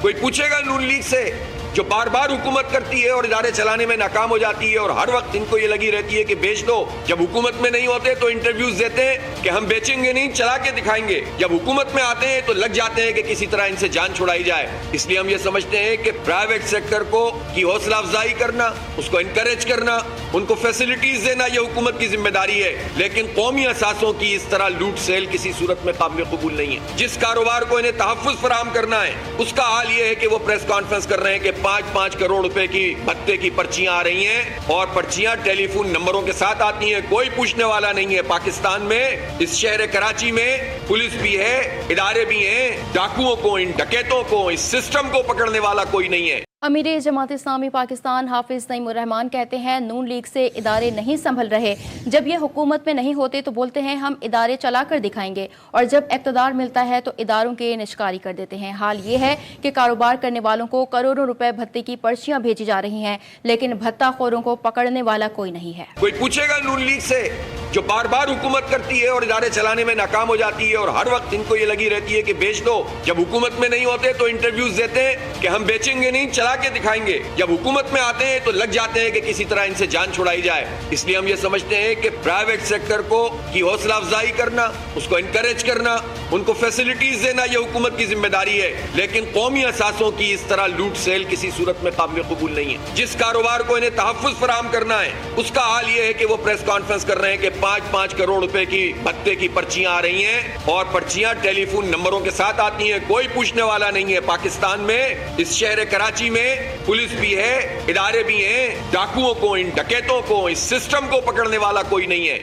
کوئی پوچھے گا نون لیگ سے جو بار بار حکومت کرتی ہے اور ادارے چلانے میں ناکام ہو جاتی ہے اور ہر وقت ان کو یہ لگی رہتی ہے کہ بیچ دو، جب حکومت میں نہیں ہوتے تو انٹرویوز دیتے ہیں کہ ہم بیچیں گے نہیں، چلا کے دکھائیں گے، جب حکومت میں آتے ہیں تو لگ جاتے ہیں کہ کسی طرح ان سے جان چھڑائی جائے۔ اس لیے ہم یہ سمجھتے ہیں کہ پرائیویٹ سیکٹر کی حوصلہ افزائی کرنا، اس کو انکریج کرنا، ان کو فیسلٹیز دینا یہ حکومت کی ذمہ داری ہے، لیکن قومی اثاثوں کی اس طرح لوٹ سیل کسی صورت میں قابل قبول نہیں ہے۔ جس کاروبار کو انہیں تحفظ فراہم کرنا ہے اس کا حال یہ ہے کہ وہ پریس کانفرنس کر رہے ہیں کہ 5-5 کروڑ روپے کی بھتے کی پرچیاں آ رہی ہیں اور پرچیاں ٹیلی فون نمبروں کے ساتھ آتی ہیں، کوئی پوچھنے والا نہیں ہے۔ پاکستان میں اس شہر کراچی میں پولیس بھی ہے، ادارے بھی ہیں، ڈاکوؤں کو، ان ڈکیتوں کو، اس سسٹم کو پکڑنے والا کوئی نہیں ہے۔ امیر جماعت اسلامی پاکستان حافظ نعیم الرحمان کہتے ہیں نون لیگ سے ادارے نہیں سنبھل رہے، جب یہ حکومت میں نہیں ہوتے تو بولتے ہیں ہم ادارے چلا کر دکھائیں گے، اور جب اقتدار ملتا ہے تو اداروں کے نشکاری کر دیتے ہیں۔ حال یہ ہے کہ کاروبار کرنے والوں کو کروڑوں روپے بھتے کی پرچیاں بھیجی جا رہی ہیں، لیکن بھتہ خوروں کو پکڑنے والا کوئی نہیں ہے۔ کوئی پوچھے گا نون لیگ سے جو بار بار حکومت کرتی ہے اور ادارے چلانے میں ناکام ہو جاتی ہے اور ہر وقت ان کو یہ لگی رہتی ہے کہ بیچ دو، جب حکومت میں نہیں ہوتے تو انٹرویوز دیتے ہیں کہ ہم بیچیں گے نہیں، چلا کے دکھائیں گے، جب حکومت میں آتے ہیں تو لگ جاتے ہیں کہ کسی طرح ان سے جان چھڑائی جائے۔ اس لیے ہم یہ سمجھتے ہیں کہ پرائیویٹ سیکٹر کی حوصلہ افزائی کرنا، اس کو انکریج کرنا، ان کو فیسلٹیز دینا یہ حکومت کی ذمہ داری ہے، لیکن قومی اثاثوں کی اس طرح لوٹ سیل کسی صورت میں قابل قبول نہیں ہے۔ جس کاروبار کو انہیں تحفظ فراہم کرنا ہے اس کا حال یہ ہے کہ وہ پریس کانفرنس کر رہے ہیں کہ 5-5 کروڑ روپے کی بھتے کی پرچیاں آ رہی ہیں اور پرچیاں ٹیلی فون نمبروں کے ساتھ آتی ہیں، کوئی پوچھنے والا نہیں ہے۔ پاکستان میں اس شہر کراچی میں پولیس بھی ہے، ادارے بھی ہیں، ڈاکوؤں کو، ان ڈکیتوں کو، اس سسٹم کو پکڑنے والا کوئی نہیں ہے۔